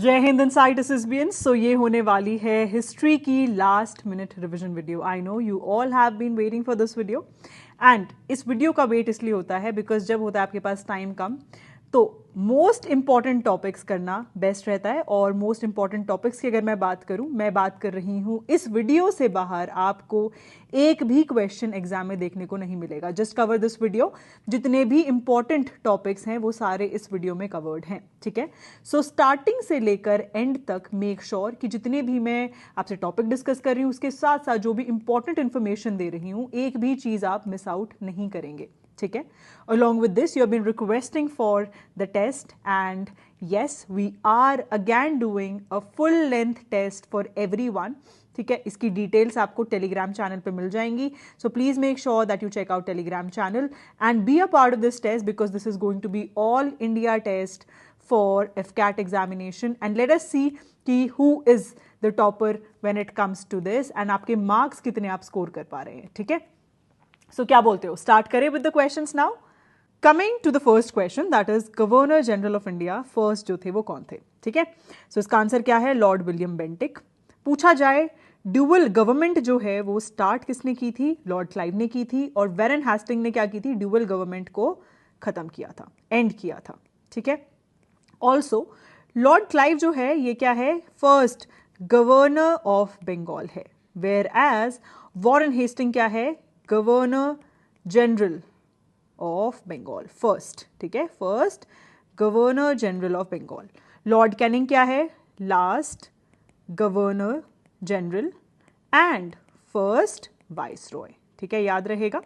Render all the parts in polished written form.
जय Hind insight SSBN. सो ये होने वाली है हिस्ट्री की last minute revision video. I know you all have been waiting for this video and इस वीडियो का वेट इसलिए होता है बिकॉज जब होता है आपके पास टाइम कम तो मोस्ट इंपॉर्टेंट टॉपिक्स करना बेस्ट रहता है। और मोस्ट इंपॉर्टेंट टॉपिक्स की अगर मैं बात करूं, मैं बात कर रही हूं इस वीडियो से बाहर आपको एक भी क्वेश्चन एग्जाम में देखने को नहीं मिलेगा। Just cover this video. जितने भी इंपॉर्टेंट टॉपिक्स हैं वो सारे इस वीडियो में कवर्ड हैं, ठीक है। सो स्टार्टिंग से लेकर एंड तक मेक श्योर कि जितने भी मैं आपसे टॉपिक डिस्कस कर रही हूं उसके साथ साथ जो भी इंपॉर्टेंट इंफॉर्मेशन दे रही हूं एक भी चीज आप मिस आउट नहीं करेंगे, ठीक है। Along with this, you have been requesting for the test, and yes, we are again doing a full length test for everyone. ठीक है, इसकी डिटेल्स आपको टेलीग्राम चैनल पे मिल जाएंगी. So please make sure that you check out Telegram channel and be a part of this test because this is going to be all India test for FCAT examination. And let us see कि who is the topper when it comes to this and आपके marks कितने आप score कर पा रहे हैं, ठीक है. सो क्या बोलते हो, स्टार्ट करें with the questions now. Coming to the first question, that is governor general of India first जो थे वो कौन थे, ठीक है. सो इसका आंसर क्या है, लॉर्ड विलियम बेंटिक. पूछा जाए ड्यूअल गवर्नमेंट जो है वो स्टार्ट किसने की थी, लॉर्ड क्लाइव ने की थी. और वेरन हेस्टिंग ने क्या की थी, ड्यूअल गवर्नमेंट को खत्म किया था, एंड किया था, ठीक है. ऑल्सो लॉर्ड क्लाइव जो है ये क्या है, फर्स्ट गवर्नर ऑफ बंगाल है. वेयर एज वॉरेन हेस्टिंग क्या है, governor general of Bengal first, ठीक है. First governor general of Bengal. Lord Canning क्या है, last governor general and first viceroy, ठीक है, याद रहेगा.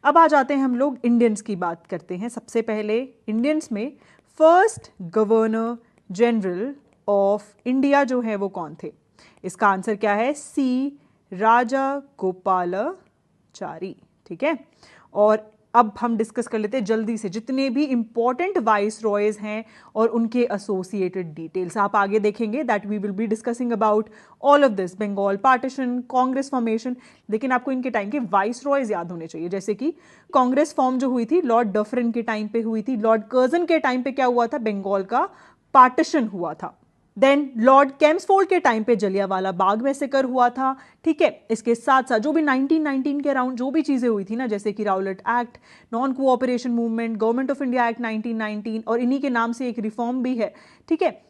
अब आ जाते हैं हम लोग इंडियंस की बात करते हैं. सबसे पहले इंडियंस में first governor general of India जो है वो कौन थे. इसका आंसर क्या है, सी राजा गोपालाचारी, ठीक है. और अब हम डिस्कस कर लेते हैं जल्दी से जितने भी इंपॉर्टेंट वाइस रॉयज हैं और उनके एसोसिएटेड डिटेल्स. आप आगे देखेंगे that we will be discussing about all of this, Bengal partition, Congress formation. लेकिन आपको इनके टाइम के वाइस रॉयज याद होने चाहिए. जैसे कि कांग्रेस फॉर्म जो हुई थी लॉर्ड डफरिन के टाइम पे हुई थी. लॉर्ड कर्जन के टाइम पे क्या हुआ था, बंगाल का पार्टीशन हुआ था. देन लॉर्ड कैम्सफोर्ड के टाइम पे जलियांवाला बाग मैसेकर हुआ था, ठीक है. इसके साथ साथ जो भी 1919 के अराउंड जो भी चीजें हुई थी ना, जैसे कि Rowlatt act, non cooperation movement, government of India act 1919, और इन्हीं के नाम से एक रिफॉर्म भी है, ठीक है.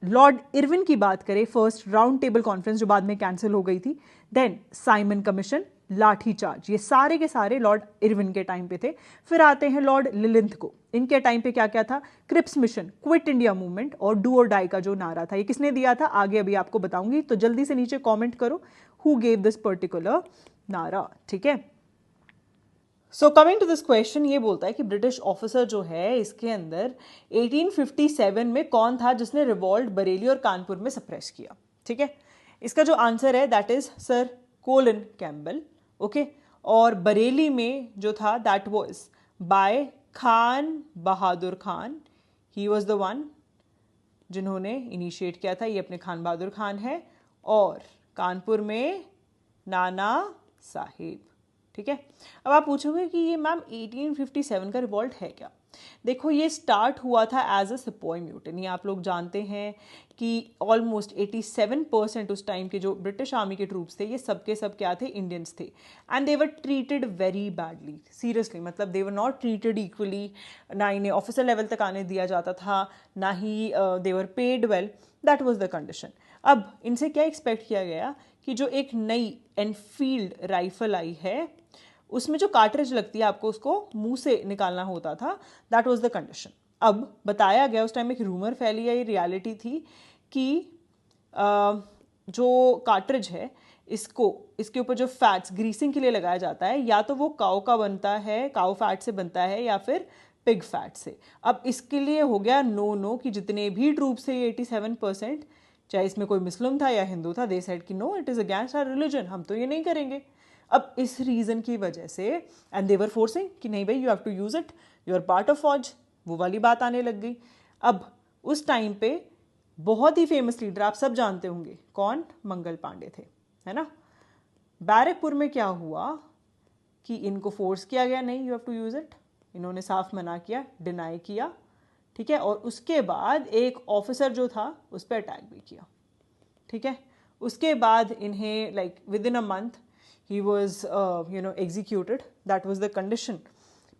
लॉर्ड इरविन की बात करें, फर्स्ट राउंड टेबल कॉन्फ्रेंस जो बाद में कैंसिल हो गई थी. देन साइमन कमीशन, लाठीचार्ज, ये सारे के सारे लॉर्ड इरविन के टाइम पे थे. फिर आते हैं लॉर्ड लिलिंथ को. इनके टाइम पे क्या क्या था, Cripps mission, quit India movement और डू और डाई का जो नारा था ये किसने दिया था, आगे अभी आपको बताऊंगी. तो जल्दी से नीचे कमेंट करो हु गेव दिस पर्टिकुलर नारा, ठीक है. So coming to this question, ये बोलता है कि ब्रिटिश ऑफिसर जो है इसके अंदर 1857 में कौन था जिसने रिवॉल्ट बरेली और कानपुर में सप्रेस किया, ठीक है. इसका जो आंसर है that is sir Colin Campbell, okay. और बरेली में जो था that was by Khan Bahadur Khan. He was the one जिन्होंने इनिशिएट किया था, ये अपने खान बहादुर खान है. और कानपुर में नाना साहिब, ठीक है. अब आप पूछोगे कि ये मैम 1857 का रिवॉल्ट है क्या. देखो ये स्टार्ट हुआ था एज अ सिपॉय म्यूटिनी. आप लोग जानते हैं कि ऑलमोस्ट 87% उस टाइम के जो ब्रिटिश आर्मी के ट्रूप्स थे ये सब के सब क्या थे, इंडियंस थे. And they were treated very badly, seriously. मतलब दे वर नॉट ट्रीटेड इक्वली. ना इन्हें ऑफिसर लेवल तक आने दिया जाता था, ना ही they were paid well. That was the condition. अब इनसे क्या एक्सपेक्ट किया गया कि जो एक नई एनफील्ड राइफल आई है उसमें जो कार्ट्रिज लगती है आपको उसको मुंह से निकालना होता था. That was the condition. अब बताया गया, उस टाइम एक रूमर फैली है, ये रियलिटी थी कि जो कार्ट्रिज है इसको, इसके ऊपर जो फैट्स ग्रीसिंग के लिए लगाया जाता है या तो वो काऊ का बनता है, काऊ फैट से बनता है, या फिर पिग फैट से. अब इसके लिए हो गया नो कि जितने भी ट्रूप्स थे 87%, चाहे इसमें कोई मुस्लिम था या हिंदू था, दे सेड कि no it is against our religion, हम तो ये नहीं करेंगे. अब इस रीजन की वजह से एंड दे वर फोर्सिंग कि नहीं भाई you have to use it, you are part of फौज, वो वाली बात आने लग गई. अब उस टाइम पे बहुत ही फेमस लीडर आप सब जानते होंगे कौन, मंगल पांडे थे, है ना. बैरकपुर में क्या हुआ कि इनको फोर्स किया गया, नहीं you have to use it, इन्होंने साफ मना किया, डिनाई किया, ठीक है, और उसके बाद एक ऑफिसर जो था उस पर अटैक भी किया, ठीक है। उसके बाद इन्हें like within a month ही was executed, that was the condition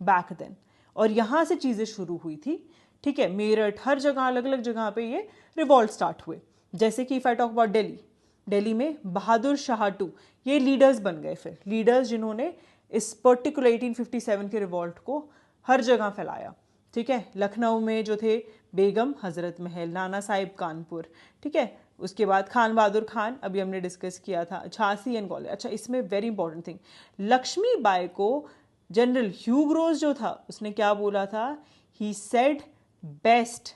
back then. और यहाँ से चीज़ें शुरू हुई थी, ठीक है। मेरठ, हर जगह अलग अलग जगह पे ये रिवॉल्ट स्टार्ट हुए। जैसे कि if I talk about Delhi, Delhi में बहादुर शाह टू ये लीडर्स बन गए, फिर लीडर्स जिन्होंने इस पर्टिकुलर 1857 के रिवॉल्ट को हर जगह फैलाया, ठीक है। लखनऊ में जो थे बेगम हजरत महल, नाना साहिब कानपुर, ठीक है। उसके बाद खान बहादुर खान, अभी हमने डिस्कस किया था, झांसी एंड ग्वालियर। अच्छा, इसमें very important thing, Lakshmi Bai को जनरल ह्यू ग्रोज जो था उसने क्या बोला था, he said best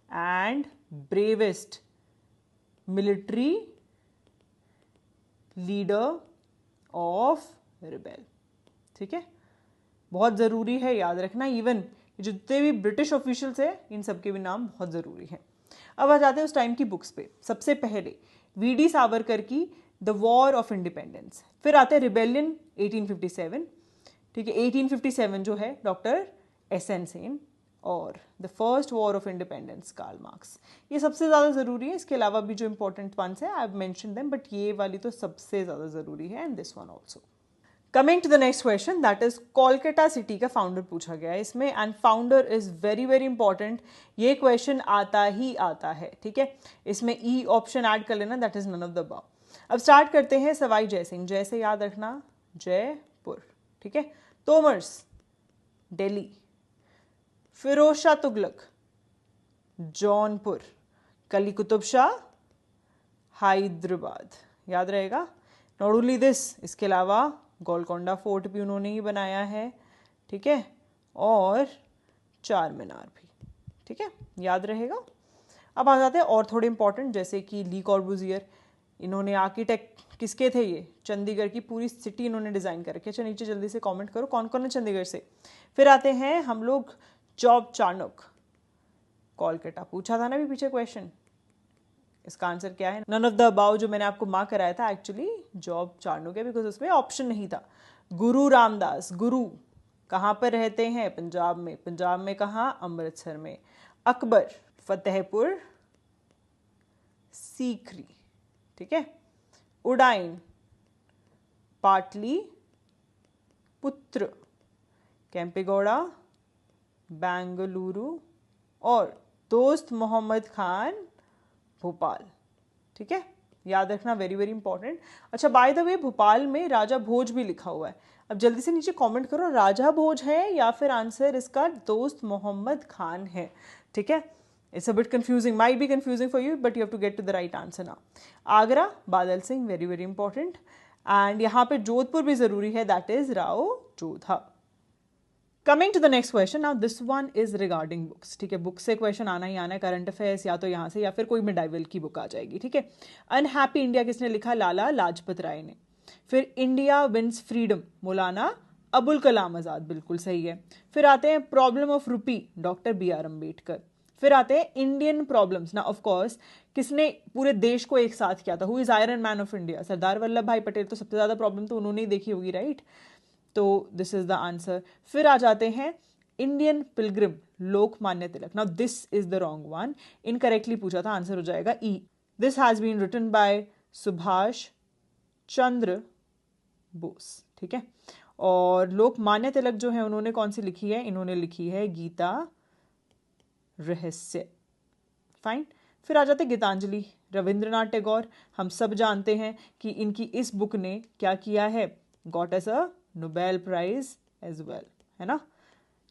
and bravest military leader of rebel, ठीक है। बहुत ज़रूरी है याद रखना, इवन जितने भी ब्रिटिश ऑफिशियल्स हैं इन सबके भी नाम बहुत ज़रूरी हैं। अब आ जाते हैं उस टाइम की बुक्स पे। सबसे पहले वीडी सावरकर की द वॉर ऑफ इंडिपेंडेंस, फिर आते हैं रिबेलियन 1857, ठीक है। 1857 जो है डॉक्टर एस.एन. सेन, और the first war of independence Karl Marx. ये सबसे ज़्यादा ज़रूरी है, इसके अलावा भी जो इंपॉर्टेंट वंस है I have mentioned them, but ये वाली तो सबसे ज़्यादा ज़रूरी है, and this one also. Coming to the next question, that is Kolkata city का फाउंडर पूछा गया है इसमें, and founder is very very important. ये क्वेश्चन आता ही आता है, ठीक है। इसमें ई ऑप्शन ऐड कर लेना, that is none of the above. अब स्टार्ट करते हैं सवाई जयसिंह, जैसे याद रखना जयपुर, ठीक है। तोमर्स दिल्ली, फिरोज शाह तुगलक जौनपुर, कली कुतुब शाह हैदराबाद, याद रहेगा। नॉट ओनली दिस, इसके अलावा गोलकोंडा फोर्ट भी उन्होंने ही बनाया है, ठीक है, और चार मीनार भी, ठीक है, याद रहेगा। अब आ जाते हैं और थोड़े इंपॉर्टेंट, जैसे कि ली कॉर्बुजियर, इन्होंने आर्किटेक्ट किसके थे, ये चंडीगढ़ की पूरी सिटी इन्होंने डिज़ाइन कर रखी है। अच्छा, नीचे जल्दी से कमेंट करो कौन कौन है चंडीगढ़ से। फिर आते हैं हम लोग जॉब चार्नोक, कोलकाता पूछा था ना अभी पीछे क्वेश्चन, इसका आंसर क्या है, नन ऑफ द अबाउ जो मैंने आपको मार्क कराया था एक्चुअली जॉब चार्नोक है, बिकॉज उसमें ऑप्शन नहीं था। गुरु रामदास, गुरु कहाँ पर रहते हैं, पंजाब में, पंजाब में कहाँ, अमृतसर में। अकबर, फतेहपुर सीकरी, ठीक है। उडाइन, पाटली पुत्र, केम्पेगौड़ा बेंगलुरु, और दोस्त मोहम्मद खान भोपाल, ठीक है, याद रखना, वेरी वेरी इंपॉर्टेंट। अच्छा, बाय द वे भोपाल में राजा भोज भी लिखा हुआ है। अब जल्दी से नीचे कमेंट करो राजा भोज है या फिर आंसर इसका दोस्त मोहम्मद खान है, ठीक है। It's a bit confusing, might be confusing for you, but you have to get to the right answer now. Agra Badal Singh, very very important. And यहाँ पे जोधपुर भी जरूरी है, that is Rao Jodha. Coming to the next question, now this one is regarding books, ठीक है। Book से question आना ही आना है, करंट अफेयर्स या तो यहाँ से या फिर कोई मिडाइवल की बुक आ जाएगी, ठीक है। अनहैप्पी इंडिया किसने लिखा, लाला लाजपत राय ने। फिर India wins freedom, Maulana Abul Kalam आजाद, बिल्कुल सही है। फिर आते हैं problem of rupee, doctor B R. Ambedkar. फिर आते हैं इंडियन प्रॉब्लम्स, ना ऑफ कोर्स किसने पूरे देश को एक साथ किया था, who is iron man of India, Sardar Vallabh Bhai Patel. तो सबसे ज्यादा प्रॉब्लम तो उन्होंने ही देखी होगी, राइट, तो दिस इज द आंसर। फिर आ जाते हैं Indian pilgrim, Lokmanya Tilak. Now this is the wrong one, incorrectly पूछा था, आंसर हो जाएगा E. This has been written by Subhash Chandra Bose, ठीक है। और लोकमान्य तिलक जो है उन्होंने कौन सी लिखी है, इन्होंने लिखी है गीता रहस्य, फाइन। फिर आ जाते गीतांजलि, रविंद्रनाथ टैगोर। हम सब जानते हैं कि इनकी इस बुक ने क्या किया है, got as a Nobel prize as well, है ना।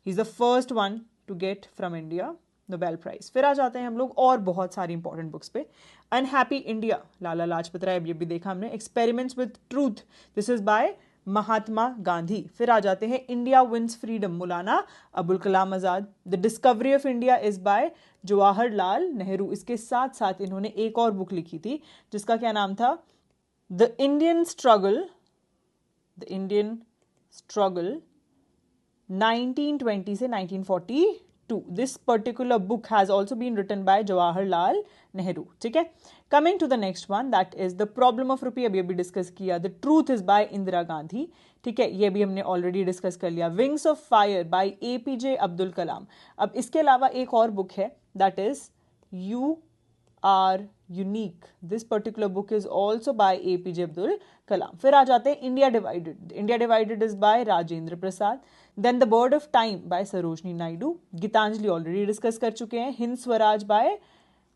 He is the first one to get from India Nobel prize. फिर आ जाते हैं हम लोग और बहुत सारी इंपॉर्टेंट बुक्स पे। अनहैप्पी इंडिया, लाला लाजपत राय, ये भी देखा हमने। Experiments with truth, this is by Mahatma Gandhi. फिर आ जाते हैं India wins freedom, Maulana Abul Kalam Azad. The discovery of India is bye Jawaharlal Nehru. इसके साथ साथ इन्होंने एक और बुक लिखी थी जिसका क्या नाम था, द इंडियन स्ट्रगल 1920 से 1942 2. This particular book has also been written by Jawaharlal Nehru. ठीक है. Coming to the next one, that is The Problem of Rupee. अभी अभी डिस्कस किया. The Truth is by Indira Gandhi. ठीक है, ये भी हमने ऑलरेडी डिस्कस कर लिया. Wings of Fire by APJ Abdul Kalam. अब इसके अलावा एक और बुक है, that is You Are Unique. This particular book is also by APJ Abdul Kalam. फिर आ जाते हैं India divided. India divided is by Rajendra Prasad. Then the bird of time by Sarojini Naidu. Gitanjali already discuss कर चुके हैं. Hind Swaraj by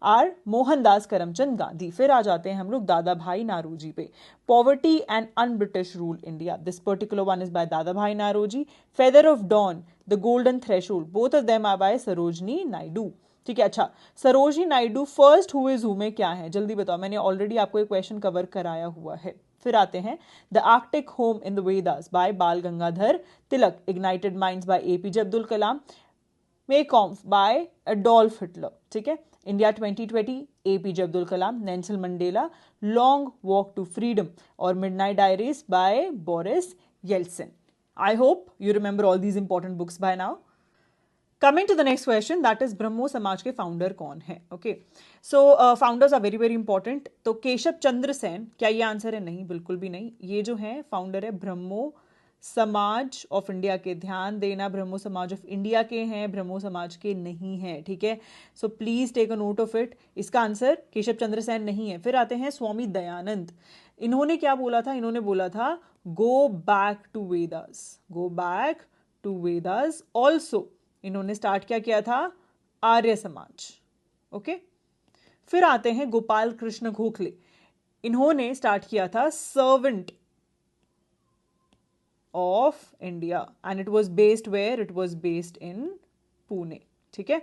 R Mohandas Karamchand Gandhi. फिर आ जाते हैं हम लोग दादा भाई नारोजी पे. Poverty and un-British rule India. This particular one is by Dada Bhai Naoroji. Feather of dawn, the golden threshold, both of them are by Sarojini Naidu. ठीक है. अच्छा, Sarojini Naidu first who is who में क्या है, जल्दी बताओ. मैंने ऑलरेडी आपको एक क्वेश्चन कवर कराया हुआ है. फिर आते हैं the Arctic home in the Vedas by Bal Gangadhar Tilak. Ignited minds by APJ Abdul Kalam. Mein Kampf by Adolf Hitler. ठीक है. India 2020 APJ Abdul Kalam. Nelson Mandela, long walk to freedom और midnight diaries by Boris Yeltsin. I hope you remember all these important books by now. Coming to the next question, that is Brahmo Samaj के founder कौन है. Okay, so founders are very very important. तो केशव चंद्र सेन, क्या ये answer है? नहीं, बिल्कुल भी नहीं. ये जो है फाउंडर है ब्रह्मो समाज ऑफ इंडिया के. ध्यान देना, ब्रह्मो समाज ऑफ इंडिया के हैं, ब्रह्मो समाज के नहीं है. ठीक है, so please take a note of it. इसका आंसर केशव चंद्र सेन नहीं है. फिर आते हैं स्वामी दयानंद. इन्होंने क्या बोला था? इन्होंने बोला था go back to Vedas. Go back to Vedas. Also इन्होंने स्टार्ट क्या किया था? आर्य समाज. ओके. फिर आते हैं गोपाल कृष्ण गोखले. इन्होंने स्टार्ट किया था servant of India and it was based where? It was based in Pune. ठीक है.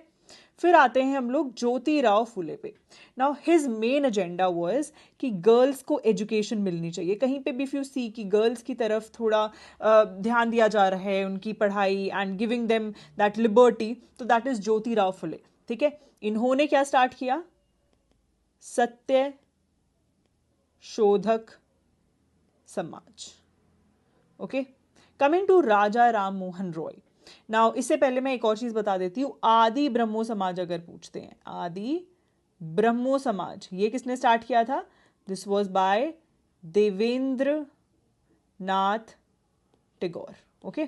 फिर आते हैं हम लोग ज्योतिराव फुले पे. Now his main agenda was कि गर्ल्स को एजुकेशन मिलनी चाहिए. कहीं पे भी इफ यू सी कि गर्ल्स की तरफ थोड़ा ध्यान दिया जा रहा है, उनकी पढ़ाई and giving them that liberty, तो दैट इज ज्योतिराव फुले. ठीक है. इन्होंने क्या स्टार्ट किया? Satya Shodhak Samaj. Okay. Coming to Raja Ram Mohan Roy. Now इससे पहले मैं एक और चीज बता देती हूं. आदि ब्रह्मो समाज अगर पूछते हैं, आदि ब्रह्मो समाज ये किसने स्टार्ट किया था? This was by Devendra Nath Tagore. Okay.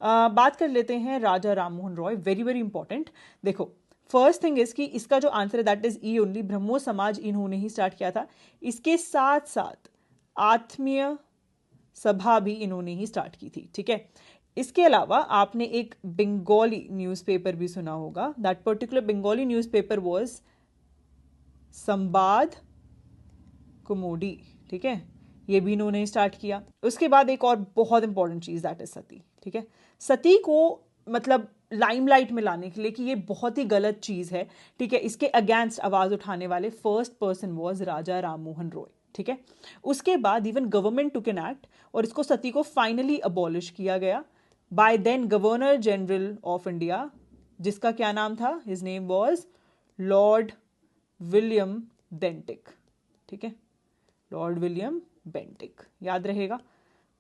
बात कर लेते हैं Raja Ram Mohan Roy. Very very important. देखो, फर्स्ट थिंग इज कि इसका जो आंसर है that is E only. Brahmo Samaj इन्होंने ही स्टार्ट किया था. इसके साथ साथ आत्मीय सभा भी इन्होंने ही स्टार्ट की थी. ठीक है. इसके अलावा आपने एक बंगाली न्यूज़पेपर भी सुना होगा. That particular Bengali newspaper was संवाद कुमुदी. ठीक है, ये भी इन्होंने स्टार्ट किया. उसके बाद एक और बहुत इंपॉर्टेंट चीज दैट इज सती. ठीक है. सती को मतलब लाइमलाइट में लाने के लिए कि ये बहुत ही गलत चीज है. ठीक है. इसके अगेंस्ट आवाज उठाने वाले first person was Raja Ram Mohan Roy. ठीक है. उसके बाद even government took an act और इसको सती को फाइनली अबॉलिश किया गया by then governor general of India, जिसका क्या नाम था? His name was Lord William Bentinck. ठीक है, लॉर्ड विलियम बेंटिक, याद रहेगा,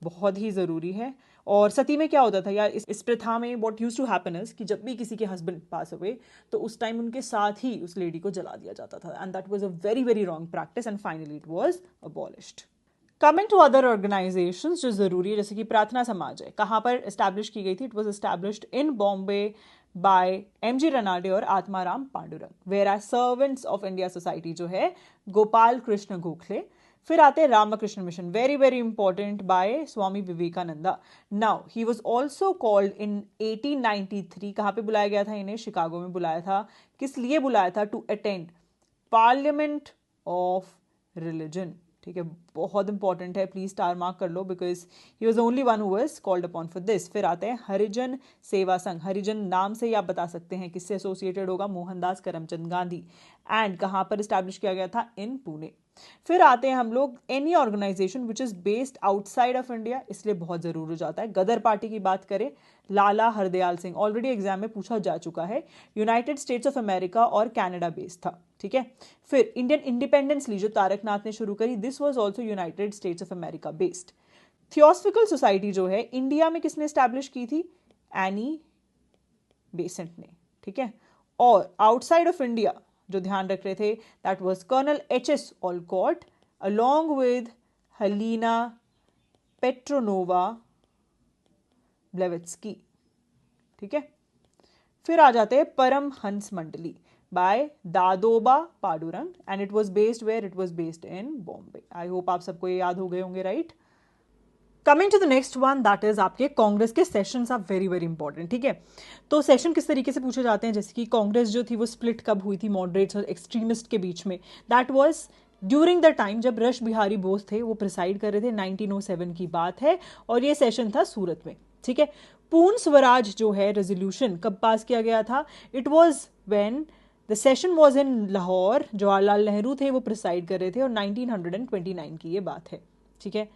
बहुत ही ज़रूरी है. और सती में क्या होता था यार, इस प्रथा में what used to happen is कि जब भी किसी के हस्बैंड पास हुए तो उस टाइम उनके साथ ही उस लेडी को जला दिया जाता था. And that was a very very wrong practice and finally it was abolished. Coming to other organisations जो ज़रूरी है, जैसे कि प्रार्थना समाज है, कहाँ पर एस्टैब्लिश की गई थी? It was established in Bombay by MG Ranade और Atmaram Pandurang. Whereas servants of India society जो है गोपाल कृष्ण गोखले. फिर आते हैं Ramakrishna mission, very very important, by Swami Vivekananda. Now he was also called in 1893. कहाँ पे बुलाया गया था इन्हें? शिकागो में बुलाया था. किस लिए बुलाया था? To attend parliament of religion. ठीक है, बहुत इंपॉर्टेंट है, प्लीज स्टार मार्क कर लो because he was only one who was called upon for this. फिर आते हैं हरिजन सेवा संघ. हरिजन नाम से ही आप बता सकते हैं किससे एसोसिएटेड होगा? मोहनदास करमचंद गांधी. एंड कहाँ पर एस्टैब्लिश किया गया था? इन पुणे. फिर आते हैं हम लोग any organisation which is based outside of India, इसलिए बहुत जरूर हो जाता है. गदर पार्टी की बात करें, लाला हरदयाल सिंह, ऑलरेडी एग्जाम में पूछा जा चुका है. यूनाइटेड स्टेट्स ऑफ अमेरिका और कनाडा बेस्ड था. ठीक है. फिर इंडियन इंडिपेंडेंस लीग जो तारक नाथ ने शुरू करी, this was also United States of America based. Theosophical society जो है इंडिया में किसने एस्टैब्लिश की थी? एनी बेसेंट ने. ठीक है। और आउटसाइड ऑफ इंडिया जो ध्यान रख रहे थे that was colonel H S. Olcott along with Helena Petrovna Blavatsky, ठीक है। फिर आ जाते हैं Paramhansa Mandali by Dadoba Pandurang and it was based where, it was based in Bombay. I hope आप सबको ये याद हो गए होंगे, right. Coming to the next one that is आपके कांग्रेस के sessions are very very important, ठीक है। तो सेशन किस तरीके से पूछे जाते हैं, जैसे कि कांग्रेस जो थी वो स्प्लिट कब हुई थी मॉडरेट्स और एक्सट्रीमिस्ट के बीच में, that was during the time जब रश बिहारी बोस थे वो प्रिसाइड कर रहे थे, 1907 की बात है, और ये सेशन था सूरत में, ठीक है। पूर्ण स्वराज जो है रेजोल्यूशन कब पास किया गया था, it was when the session was in Lahore, Jawaharlal Nehru थे वो प्रिसाइड कर रहे थे, और 1929 की ये बात है, ठीक है।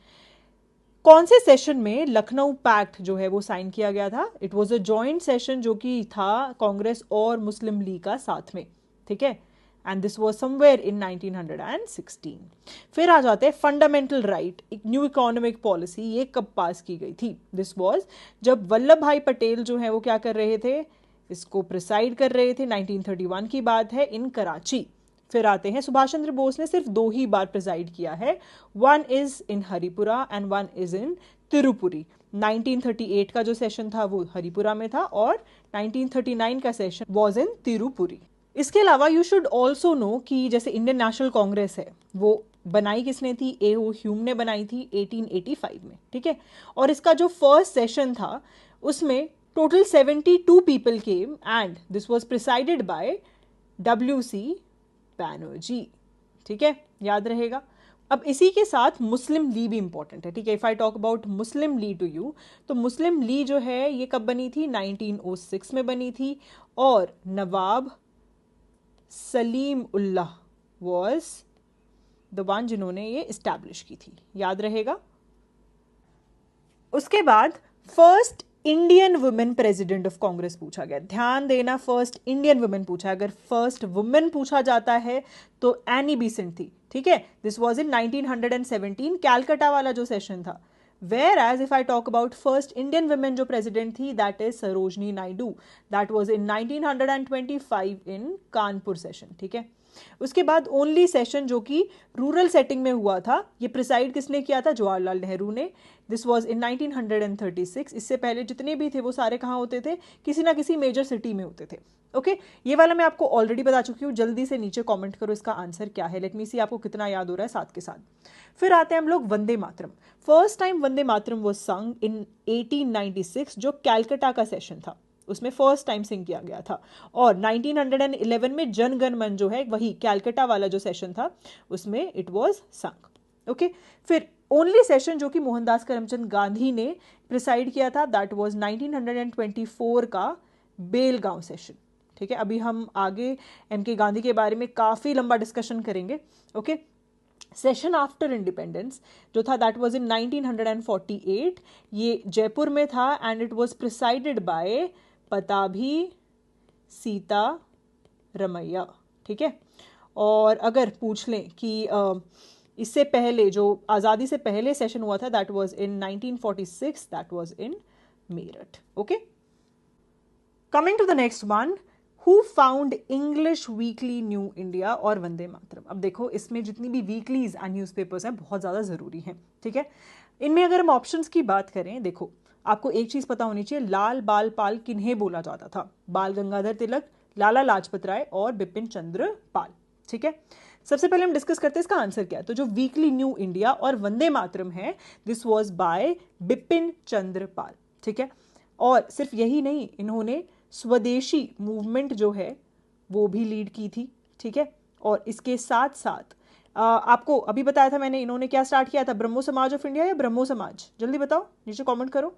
कौन से सेशन में लखनऊ पैक्ट जो है वो साइन किया गया था, it was a joint session जो कि था कांग्रेस और मुस्लिम लीग का साथ में, ठीक है। And this was somewhere in 1916। फिर आ जाते हैं फंडामेंटल राइट, एक न्यू इकोनॉमिक पॉलिसी, ये कब पास की गई थी, दिस वॉज जब वल्लभ भाई पटेल जो है वो क्या कर रहे थे, इसको प्रिसाइड कर रहे थे, 1931 की बात है इन कराची। फिर आते हैं सुभाष चंद्र बोस ने सिर्फ 2 ही बार प्रिसाइड किया है, one is in Haripura and one is in Tripuri. 1938 का जो सेशन था वो हरिपुरा में था और 1939 का सेशन वॉज इन तिरुपुरी। इसके अलावा यू शुड ऑल्सो नो कि जैसे इंडियन नेशनल कांग्रेस है वो बनाई किसने थी, ए.ओ. ह्यूम ने बनाई थी 1885 में, ठीक है। और इसका जो फर्स्ट सेशन था उसमें total 72 people came and this was presided bye W.C. Banerjee, ठीक है, याद रहेगा। अब इसी के साथ मुस्लिम लीग भी इंपॉर्टेंट है, ठीक है। If I talk about Muslim League to you, तो मुस्लिम लीग जो है ये कब बनी थी, 1906 में बनी थी, और Nawab Salim Ullah was the one जिन्होंने ये इस्टेब्लिश की थी, याद रहेगा। उसके बाद first Indian women president of Congress पूछा गया, ध्यान देना, फर्स्ट इंडियन वुमेन पूछा, अगर फर्स्ट वुमेन पूछा जाता है तो एनी बेसेंट थी, ठीक है। दिस वाज इन 1917 कैलकाटा वाला जो सेशन था। Where as if I talk about first Indian women जो प्रेसिडेंट थी that is Sarojini Naidu, that was in 1925 in Kanpur session, ठीक है। उसके बाद ओनली सेशन जो कि रूरल सेटिंग में हुआ था, ये प्रिसाइड किसने किया था, जवाहरलाल नेहरू ने, दिस वाज इन 1936। इससे पहले जितने भी थे वो सारे कहाँ होते थे, किसी ना किसी मेजर सिटी में होते थे, ओके। ये वाला मैं आपको ऑलरेडी बता चुकी हूँ, जल्दी से नीचे कमेंट करो इसका आंसर क्या है, लेट मी सी आपको कितना याद हो रहा है साथ के साथ। फिर आते हैं हम लोग Vande Mataram. First time Vande Mataram was sung in 1896 जो कैलकाटा का सेशन था, उसमें फर्स्ट टाइम सिंग किया गया था। और 1911 में जन गण मन जो है वही कैलकाटा वाला जो सेशन था उसमें इट वाज संग, ओके। फिर ओनली सेशन जो कि मोहनदास करमचंद गांधी ने प्रिसाइड किया था दैट वाज 1924 का बेलगांव सेशन, ठीक है। अभी हम आगे एम.के. गांधी के बारे में काफी लंबा डिस्कशन करेंगे, ओके। सेशन आफ्टर इंडिपेंडेंस जो था दैट वाज इन 1948, ये जयपुर में था and it was presided by Pattabhi Sita Ramayya, ठीक है। और अगर पूछ लें कि इससे पहले जो आज़ादी से पहले सेशन हुआ था that was in 1946, that was in Meerut, okay. Coming to the next one, who found English weekly New India और वंदे मातरम। अब देखो इसमें जितनी भी वीकलीज एंड न्यूज़पेपर्स हैं बहुत ज़्यादा ज़रूरी हैं, ठीक है। इनमें अगर हम ऑप्शंस की बात करें, देखो आपको एक चीज़ पता होनी चाहिए, लाल बाल पाल किन्हें बोला जाता था, बाल गंगाधर तिलक, लाला लाजपत राय और बिपिन चंद्र पाल, ठीक है। सबसे पहले हम डिस्कस करते हैं इसका आंसर क्या है। तो जो वीकली न्यू इंडिया और वंदे मातरम है this was bye Bipin Chandra पाल, ठीक है। और सिर्फ यही नहीं, इन्होंने स्वदेशी मूवमेंट जो है वो भी लीड की थी, ठीक है। और इसके साथ साथ आपको अभी बताया था मैंने, इन्होंने क्या स्टार्ट किया था, ब्रह्मो समाज ऑफ इंडिया या ब्रह्मो समाज, जल्दी बताओ नीचे कमेंट करो।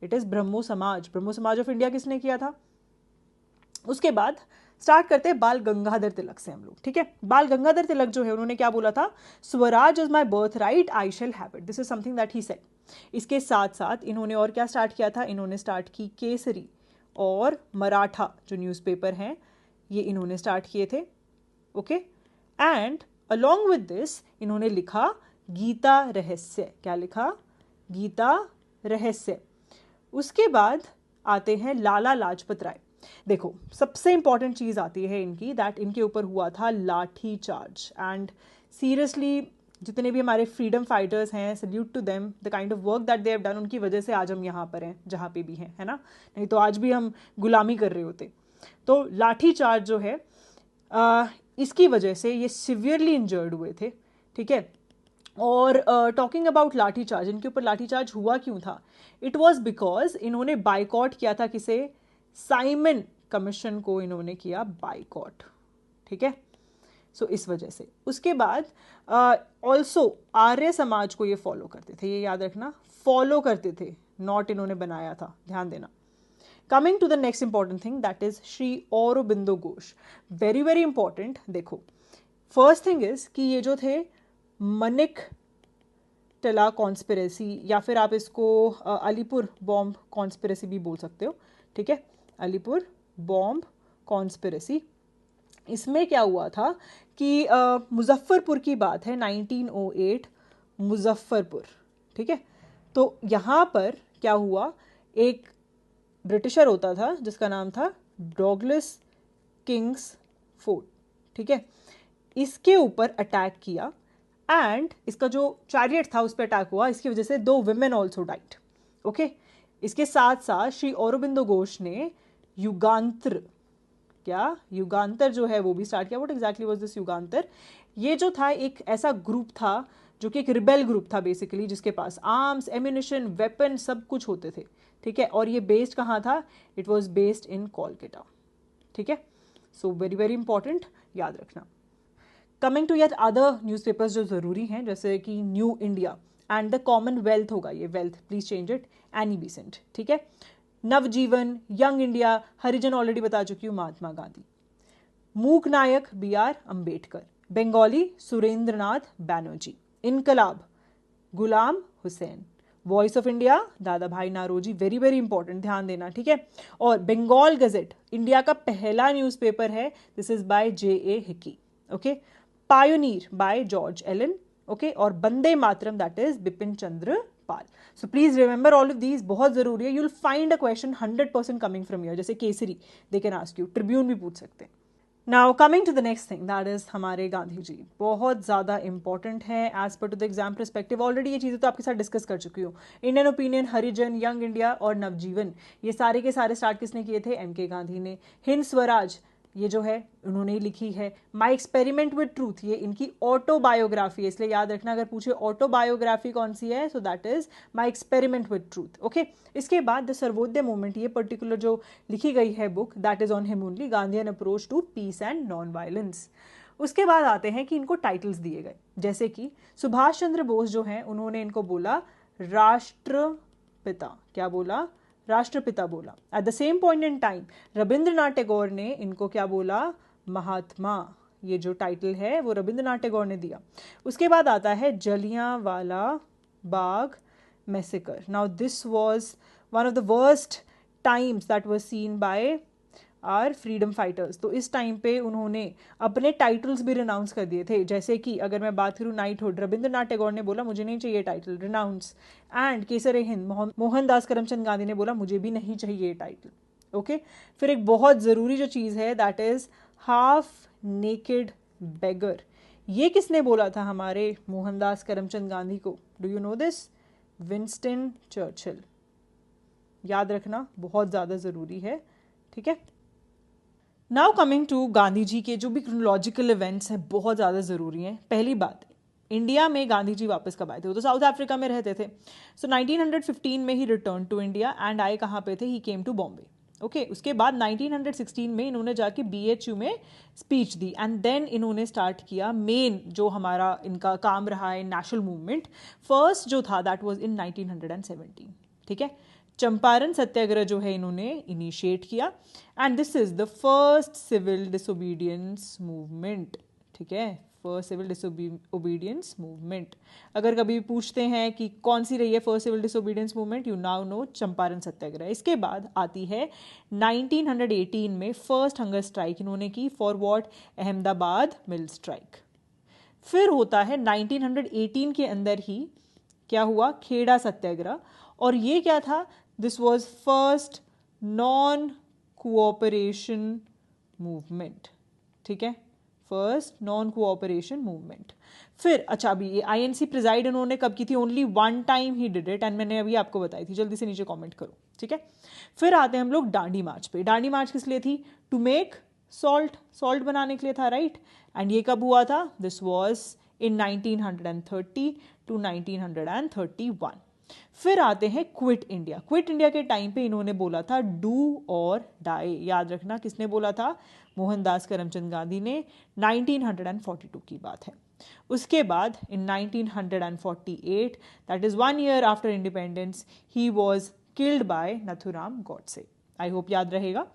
इट इज ब्रह्मो समाज, ब्रह्मो समाज ऑफ इंडिया किसने किया था। उसके बाद स्टार्ट करते हैं बाल गंगाधर तिलक से हम लोग, ठीक है। बाल गंगाधर तिलक जो है उन्होंने क्या बोला था, Swaraj is my birth right, I shall have it, this is something that he said. इसके साथ साथ इन्होंने और क्या स्टार्ट किया था, इन्होंने स्टार्ट की केसरी और मराठा जो न्यूज़पेपर हैं ये इन्होंने स्टार्ट किए थे, okay. And along with this इन्होंने लिखा गीता रहस्य, क्या लिखा, गीता रहस्य। उसके बाद आते हैं लाला लाजपत राय। देखो सबसे इंपॉर्टेंट चीज़ आती है इनकी, दैट इनके ऊपर हुआ था लाठी चार्ज। एंड सीरियसली जितने भी हमारे फ्रीडम फाइटर्स हैं, salute to them, the kind of work that they have done, उनकी वजह से आज हम यहाँ पर हैं जहाँ पे भी हैं, है ना, नहीं तो आज भी हम गुलामी कर रहे होते। तो लाठी चार्ज जो है इसकी वजह से ये सिवियरली इंजर्ड हुए थे, ठीक है। और टॉकिंग अबाउट लाठी चार्ज, इनके ऊपर लाठी चार्ज हुआ क्यों था? इट वॉज बिकॉज इन्होंने बाइकॉट किया था किसे? साइमन कमीशन को इन्होंने किया बाइकॉट, ठीक है। सो इस वजह से उसके बाद ऑल्सो आर्य समाज को ये फॉलो करते थे, ये याद रखना, फॉलो करते थे, नॉट इन्होंने बनाया था, ध्यान देना। Coming to the next important thing, that is Shri Aurobindo Ghosh. Very very important. देखो फर्स्ट थिंग इज कि ये जो थे मनिक टिला कॉन्स्पिरेसी, या फिर आप इसको अलीपुर बॉम्ब कॉन्स्पिरेसी भी बोल सकते हो, ठीक है, अलीपुर बॉम्ब कॉन्स्पिरेसी। इसमें क्या हुआ था कि मुजफ्फरपुर की बात है, 1908 मुजफ्फरपुर, ठीक है। तो यहाँ पर क्या हुआ, एक ब्रिटिशर होता था जिसका नाम था डॉगलस किंग्स फोर्ट, ठीक है, इसके ऊपर अटैक किया एंड इसका जो चैरियट था उस पर अटैक हुआ, इसकी वजह से 2 विमेन ऑल्सो डाइड, ओके। इसके साथ साथ श्री औरोबिंदो घोष ने युगांतर, क्या युगांतर जो है वो भी स्टार्ट किया। What exactly was this Yugantar? ये जो था एक ऐसा ग्रुप था जो कि एक रिबेल ग्रुप था बेसिकली, जिसके पास आर्म्स, एम्यूनिशन, वेपन सब कुछ होते थे, ठीक है। और ये बेस्ड कहाँ था? It was based in Kolkata, ठीक है। सो वेरी वेरी इंपॉर्टेंट, याद रखना। Coming to yet other newspapers जो ज़रूरी हैं, जैसे कि New India and the Commonwealth होगा, ये wealth please change it, Annie Besant, ठीक है। Navjivan, young India, Harijan already बता चुकी हूँ, महात्मा गांधी। मूक नायक BR अंबेडकर, बंगाली सुरेंद्रनाथ बैनर्जी, इनकलाब Ghulam Hussain, voice of India Dada Bhai Naoroji, very very important, ध्यान देना, ठीक है। और बंगाल गजेट इंडिया का पहला न्यूज़पेपर है, this is by JA Hicky, okay. Pioneer by George Allen, okay. और Vande Mataram that is Bipin Chandra Pal. So please remember all of these, बहुत जरूरी है। You will find a question 100% coming from here, जैसे Kesari they can ask you, Tribune भी पूछ सकते हैं। Now coming to the next thing, that is हमारे गांधी जी, बहुत ज़्यादा इंपॉर्टेंट है एज पर to the exam perspective. Already ये चीज़ें तो आपके साथ डिस्कस कर चुकी हूँ। इंडियन ओपिनियन, हरिजन, यंग इंडिया और नवजीवन, ये सारे के सारे स्टार्ट किसने किए थे? MK गांधी ने। हिंद स्वराज ये जो है उन्होंने ही लिखी है। माई एक्सपेरिमेंट विद ट्रूथ ये इनकी ऑटोबायोग्राफी है, इसलिए याद रखना अगर पूछे ऑटोबायोग्राफी कौन सी है, so that is my experiment with truth, okay. इसके बाद द सर्वोदय मूवमेंट, ये पर्टिकुलर जो लिखी गई है book, that is on him only, Gandhian approach to peace and non violence. उसके बाद आते हैं कि इनको टाइटल्स दिए गए, जैसे कि सुभाष चंद्र बोस जो हैं उन्होंने इनको बोला राष्ट्रपिता, क्या बोला? राष्ट्रपिता बोला। At the same point in time Rabindranath Tagore ने इनको क्या बोला? महात्मा। ये जो टाइटल है वो रविंद्रनाथ टैगोर ने दिया। उसके बाद आता है Jallianwala Bagh massacre. Now this was one of the worst times that was seen by our freedom fighters. तो इस टाइम पे उन्होंने अपने टाइटल्स भी रिनाउंस कर दिए थे, जैसे कि अगर मैं बात करूँ नाइटहुड, रविंद्रनाथ टैगोर ने बोला मुझे नहीं चाहिए टाइटल, रिनाउंस। एंड केसर हिंद मोहनदास करमचंद गांधी ने बोला मुझे भी नहीं चाहिए टाइटल, ओके। फिर एक बहुत ज़रूरी जो चीज़ है दैट इज हाफ नेकेड बेगर। ये किसने बोला था हमारे मोहनदास करमचंद गांधी को? Do you know this? Winston Churchill. याद रखना, बहुत ज़्यादा ज़रूरी है, ठीक है। Now coming to Gandhi ji के जो भी क्रोनोलॉजिकल इवेंट्स हैं, बहुत ज़्यादा ज़रूरी हैं। पहली बात, इंडिया में गांधी जी वापस कब आए थे? वो तो साउथ अफ्रीका में रहते थे। सो 1915 में ही रिटर्न टू इंडिया एंड आए कहाँ पे थे? ही केम टू बॉम्बे, ओके। उसके बाद 1916 में इन्होंने जाके BHU में स्पीच दी एंड देन इन्होंने स्टार्ट किया मेन जो हमारा इनका काम रहा है नेशनल मूवमेंट। फर्स्ट जो था दैट वाज इन 1917, ठीक है। चंपारण सत्याग्रह जो है इन्होंने इनिशिएट किया and this is the first civil disobedience movement, ठीक है, फर्स्ट सिविल डिसोबीडियंस मूवमेंट। अगर कभी पूछते हैं कि कौन सी रही है first civil disobedience movement, you now know Champaran Satyagraha. इसके बाद आती है 1918 में फर्स्ट हंगर स्ट्राइक इन्होंने की, for what? Ahmedabad mill strike. फिर होता है 1918 के अंदर ही क्या हुआ? खेड़ा सत्याग्रह। और ये क्या था? This was first non cooperation movement, ठीक है, फर्स्ट नॉन कोऑपरेशन मूवमेंट। फिर अच्छा, अभी ये आईएनसी प्रिजाइड उन्होंने कब की थी? Only one time he did it, and मैंने अभी आपको बताई थी। जल्दी से नीचे कमेंट करो, ठीक है। फिर आते हैं हम लोग दांडी मार्च पे। दांडी मार्च किस लिए थी? टू मेक सॉल्ट, सॉल्ट बनाने के लिए था, राइट। एंड ये कब हुआ था? This was in 1930 to 1931। फिर आते हैं क्विट इंडिया। क्विट इंडिया के टाइम पे इन्होंने बोला था डू और डाई। याद रखना, किसने बोला था? मोहनदास करमचंद गांधी ने। 1942 की बात है। उसके बाद in 1948, that is 1 year after independence, he was killed by Nathuram Godse. I hope याद रहेगा।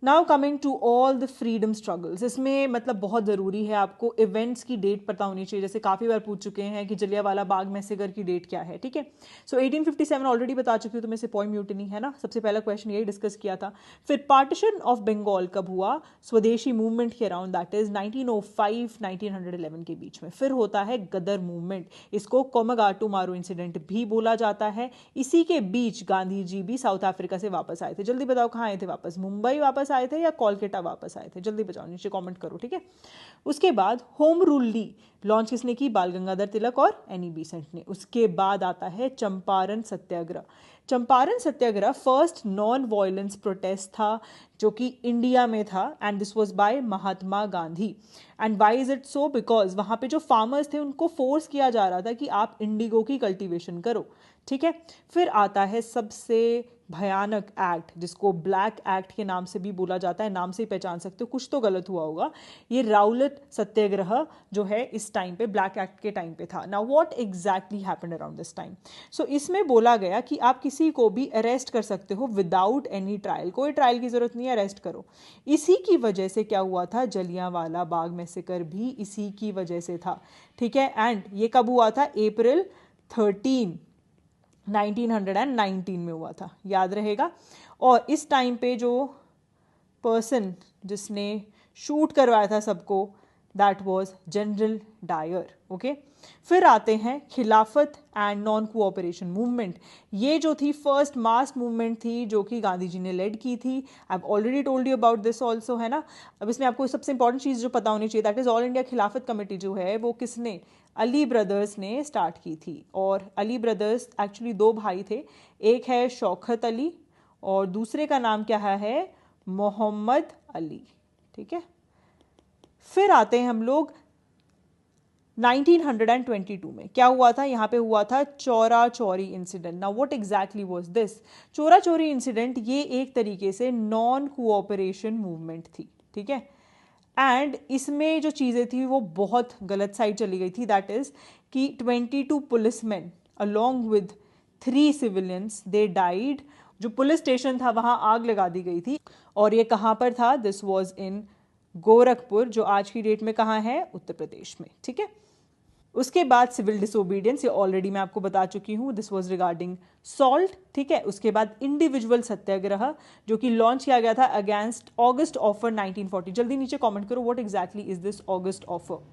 Now coming to all the freedom struggles. इसमें मतलब बहुत ज़रूरी है आपको इवेंट्स की डेट पता होनी चाहिए। जैसे काफ़ी बार पूछ चुके हैं कि जलियांवाला बाग मैसेकर की डेट क्या है, ठीक है। सो 1857 ऑलरेडी बता चुकी हूँ तुम्हें, सिपाही म्यूटिनी है ना, सबसे पहला क्वेश्चन यही डिस्कस किया था। फिर पार्टीशन ऑफ बंगाल कब हुआ? स्वदेशी मूवमेंट के अराउंड, दैट इज 1905-1911 के बीच में। फिर होता है गदर मूवमेंट, इसको कोमागाटू मारू इंसिडेंट भी बोला जाता है। इसी के बीच गांधी जी भी साउथ अफ्रीका से वापस आए थे। जल्दी बताओ कहाँ आए थे वापस? मुंबई वापस आए थे या कोलकाता वापस आए थे? जल्दी बताओ, नीचे कमेंट करो, ठीक है। उसके बाद होम रूल ली लॉन्च किसने की? बाल गंगाधर तिलक और एनी बेसेंट ने। उसके बाद आता है चंपारण सत्याग्रह। चंपारण सत्याग्रह फर्स्ट नॉन वायलेंस प्रोटेस्ट था जो कि इंडिया में था, and this was bye Mahatma Gandhi. And why is it so? Because वहां पे जो फार्मर्स थे उनको फोर्स किया जा रहा था कि आप इंडिगो की कल्टीवेशन करो, ठीक है। फिर आता है सबसे भयानक एक्ट, जिसको ब्लैक एक्ट के नाम से भी बोला जाता है। नाम से ही पहचान सकते हो, कुछ तो गलत हुआ होगा। ये राउलेट सत्याग्रह जो है इस टाइम पे, ब्लैक एक्ट के टाइम पे था। Now what exactly happened around this time? So इसमें बोला गया कि आप किसी को भी अरेस्ट कर सकते हो विदाउट एनी ट्रायल, कोई ट्रायल की जरूरत नहीं है, अरेस्ट करो। इसी की वजह से क्या हुआ था? जलियांवाला बाग मैसेकर भी इसी की वजह से था, ठीक है। एंड ये कब हुआ था? अप्रैल 13 1919 में हुआ था, याद रहेगा। और इस टाइम पे जो पर्सन जिसने शूट करवाया था सबको, that was General Dyer, okay. फिर आते हैं खिलाफत एंड नॉन कोऑपरेशन मूवमेंट। ये जो थी फर्स्ट मास मूवमेंट थी जो कि गांधी जी ने लेड की थी। I have already told you about this also, है ना। अब इसमें आपको सबसे इंपॉर्टेंट चीज़ जो पता होनी चाहिए, दैट इज ऑल इंडिया खिलाफत कमेटी जो है वो किसने? अली ब्रदर्स ने स्टार्ट की थी। और अली ब्रदर्स एक्चुअली दो भाई थे, एक है शौकत अली और दूसरे का नाम क्या है? मोहम्मद अली, ठीक है। फिर आते हैं हम लोग 1922 में। क्या हुआ था? यहाँ पे हुआ था Chaura Chauri incident. Now what exactly was this? Chaura Chauri incident ये एक तरीके से नॉन कोऑपरेशन मूवमेंट थी, ठीक है। एंड इसमें जो चीज़ें थी वो बहुत गलत साइड चली गई थी। दैट इज कि 22 policeman along with 3 civilians they died. जो पुलिस स्टेशन था वहाँ आग लगा दी गई थी। और ये कहाँ पर था? दिस वॉज इन गोरखपुर, जो आज की डेट में कहाँ है? उत्तर प्रदेश में, ठीक है। उसके बाद सिविल डिसोबीडियंस, ये ऑलरेडी मैं आपको बता चुकी हूँ, दिस वाज रिगार्डिंग सॉल्ट, ठीक है। उसके बाद इंडिविजुअल सत्याग्रह जो कि लॉन्च किया गया था अगेंस्ट ऑगस्ट ऑफर 1940। जल्दी नीचे कमेंट करो what exactly is this August offer.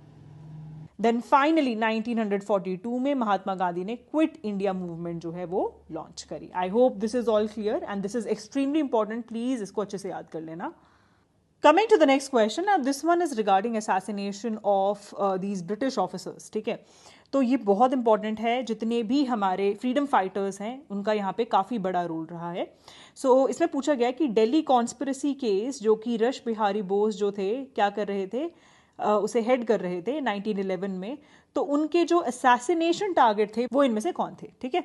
Then finally 1942 में महात्मा गांधी ने क्विट इंडिया मूवमेंट जो है वो लॉन्च करी। I hope this is all clear and this is extremely important, please इसको अच्छे से याद कर लेना। Coming to the next question, now this one is regarding assassination of these British officers, ठीक है। तो ये बहुत इंपॉर्टेंट है, जितने भी हमारे फ्रीडम फाइटर्स हैं उनका यहाँ पे काफ़ी बड़ा रोल रहा है। सो इसमें पूछा गया कि दिल्ली कॉन्स्पिरेसी केस जो कि रश बिहारी बोस जो थे क्या कर रहे थे, उसे हेड कर रहे थे 1911 में, तो उनके जो असैसिनेशन टारगेट थे वो इनमें से कौन थे, ठीक है।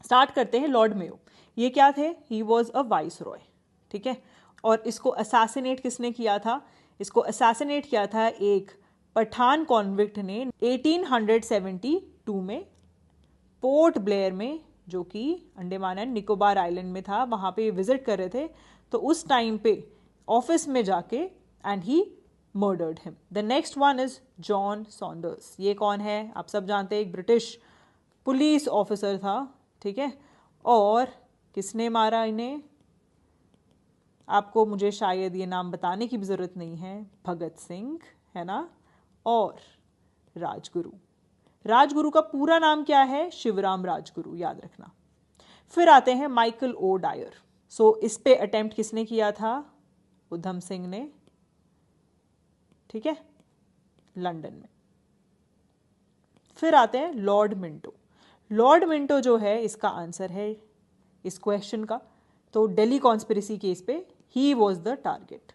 स्टार्ट करते हैं लॉर्ड मेयो। ये क्या थे? He was a vice Roy, ठीक है। और इसको असैसिनेट किसने किया था? इसको असैसिनेट किया था एक पठान कॉन्विक्ट ने 1872 में पोर्ट ब्लेयर में, जो कि अंडमान एंड निकोबार आइलैंड में था, वहाँ पे विजिट कर रहे थे। तो उस टाइम पे ऑफिस में जाके and he murdered him. The next one is John Saunders. ये कौन है? आप सब जानते हैं, एक ब्रिटिश पुलिस ऑफिसर था, ठीक है। और किसने मारा इन्हें? आपको मुझे शायद ये नाम बताने की भी ज़रूरत नहीं है, भगत सिंह, है ना। और राजगुरु। राजगुरु का पूरा नाम क्या है? शिवराम राजगुरु, याद रखना। फिर आते हैं माइकल ओ डायर। सो इस पे अटेम्प्ट किसने किया था? उधम सिंह ने, ठीक है, लंदन में। फिर आते हैं लॉर्ड मिंटो। लॉर्ड मिंटो जो है इसका आंसर है इस क्वेश्चन का। तो दिल्ली कॉन्स्पिरेसी केस पे ही वॉज द टारगेट।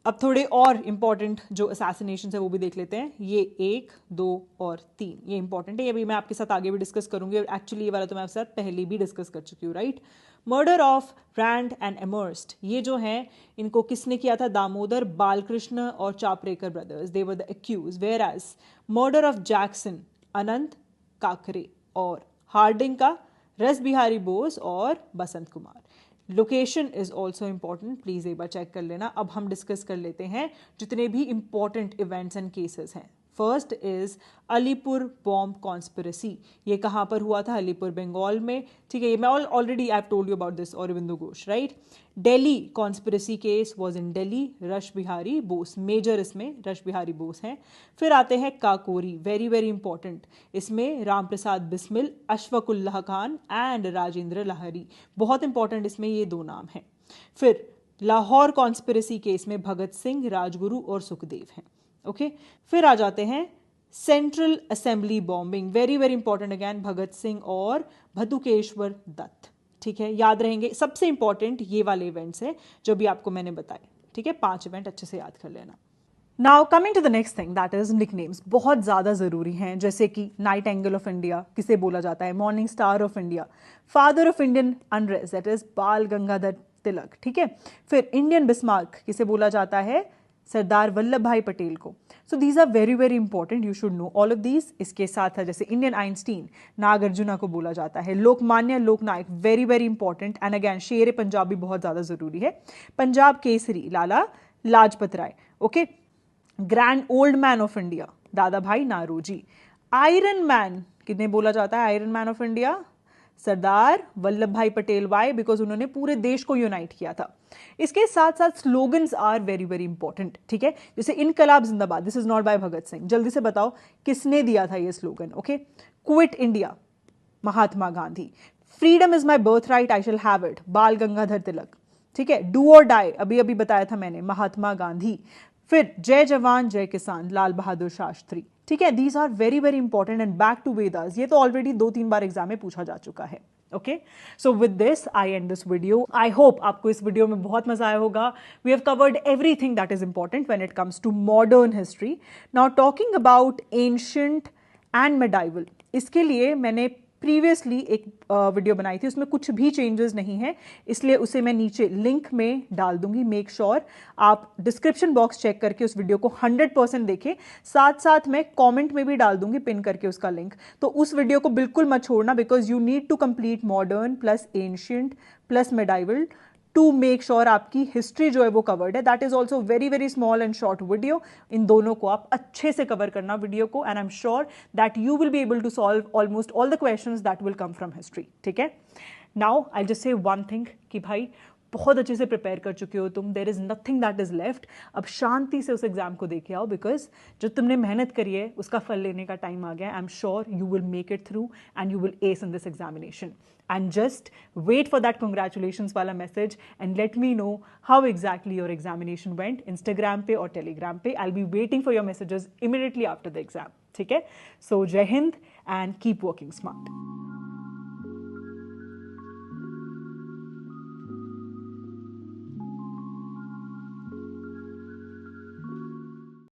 अब थोड़े और इंपॉर्टेंट जो असैसिनेशन है वो भी देख लेते हैं। ये 1, 2 और 3 ये इंपॉर्टेंट है, ये भी मैं आपके साथ आगे भी डिस्कस करूंगी। और एक्चुअली ये वाला तो मैं आपके साथ पहले भी डिस्कस कर चुकी हूँ, right. Murder of Rand and Amherst, ये जो है इनको किसने किया था? दामोदर, बालकृष्ण और Chapekar brothers, they were the accused. Whereas murder of Jackson, Anant Kanhere और हार्डिंग का रस बिहारी बोस और Basant Kumar. Location is also important, please एक बार चेक कर लेना। अब हम डिस्कस कर लेते हैं जितने भी इंपॉर्टेंट इवेंट्स एंड केसेस हैं। First is Alipur bomb conspiracy. ये कहाँ पर हुआ था? अलीपुर बंगाल में, ठीक है। ये मैं already I have told you about this, Aurobindo Ghosh, right. Delhi conspiracy case was in Delhi, Rash Behari Bose, major इसमें रश बिहारी बोस हैं। फिर आते हैं काकोरी, वेरी वेरी इंपॉर्टेंट। इसमें राम प्रसाद बिस्मिल, अशफाकुल्लाह खान एंड राजेंद्र लाहरी, बहुत इंपॉर्टेंट इसमें ये 2 नाम हैं। फिर लाहौर कॉन्स्पिरेसी केस में भगत सिंह, राजगुरु और सुखदेव हैं, ओके। फिर आ जाते हैं central assembly bombing, very very important again, Bhagat Singh और भदुकेश्वर दत्त, ठीक है। याद रहेंगे, सबसे इंपॉर्टेंट ये वाले इवेंट्स हैं जो भी आपको मैंने बताए, ठीक है। 5 इवेंट अच्छे से याद कर लेना। Now coming to the next thing, that is nicknames, बहुत ज़्यादा ज़रूरी हैं। जैसे कि नाइट एंगल ऑफ इंडिया किसे बोला जाता है? Morning star of India, father of Indian unrest, that is बाल गंगाधर तिलक, ठीक है। फिर इंडियन बिस्मार्क किसे बोला जाता है? सरदार वल्लभ भाई पटेल को। So these are very very important, you should know all of these. इसके साथ है जैसे इंडियन आइंस्टीन, नागार्जुना को बोला जाता है। Lokmanya Loknayak, very very important. And again Sher Punjab भी बहुत ज़्यादा ज़रूरी है। Punjab Kesari, Lala Lajpat Rai, okay. Grand old man of India, Dada Bhai Naoroji. Iron man किन्हें बोला जाता है? Iron man of India, Sardar Vallabh Bhai Patel. Y? Because उन्होंने पूरे देश को यूनाइट किया था। इसके साथ साथ slogans are very very important, ठीक है। जैसे इनकलाब जिंदाबाद, this is not by Bhagat Singh, जल्दी से बताओ किसने दिया था ये slogan? Okay. Quit India, Mahatma Gandhi. Freedom is my birth right, I shall have it, Bal Gangadhar तिलक, ठीक है। डू और डाई, अभी अभी बताया था मैंने, महात्मा गांधी। फिर जय जवान जय किसान, लाल बहादुर शास्त्री, ठीक है। These are very very important. And back to Vedas, ये तो ऑलरेडी 2-3 बार एग्जाम में पूछा जा चुका है, okay. So with this I end this video. I hope आपको इस वीडियो में बहुत मजा आया होगा। We have covered everything that is important when it comes to modern history. Now talking about ancient and medieval, इसके लिए मैंने प्रीवियसली एक वीडियो बनाई थी, उसमें कुछ भी चेंजेस नहीं है, इसलिए उसे मैं नीचे लिंक में डाल दूंगी। मेक श्योर आप डिस्क्रिप्शन बॉक्स चेक करके उस वीडियो को 100% देखें। साथ साथ मैं कमेंट में भी डाल दूंगी पिन करके उसका लिंक, तो उस वीडियो को बिल्कुल मत छोड़ना, because you need to complete modern plus ancient plus medieval to make sure आपकी हिस्ट्री जो है वो कवर्ड है। That is also very very small and short video. इन दोनों को आप अच्छे से कवर करना वीडियो को, and I am sure that you will be able to solve almost all the questions that will come from history, ठीक है। Now I just say one thing कि भाई बहुत अच्छे से प्रिपेयर कर चुके हो तुम, there is nothing that is left. अब शांति से उस एग्जाम को देखे आओ, बिकॉज जो तुमने मेहनत करी है उसका फल लेने का टाइम आ गया। आई am sure you will make it through and you will S in this examination. And just wait for that congratulations wala message and let me know how exactly your examination went, Instagram पे और Telegram पे. I'll be waiting for your messages immediately after the exam. ठीक है? So Jai Hind and keep working smart.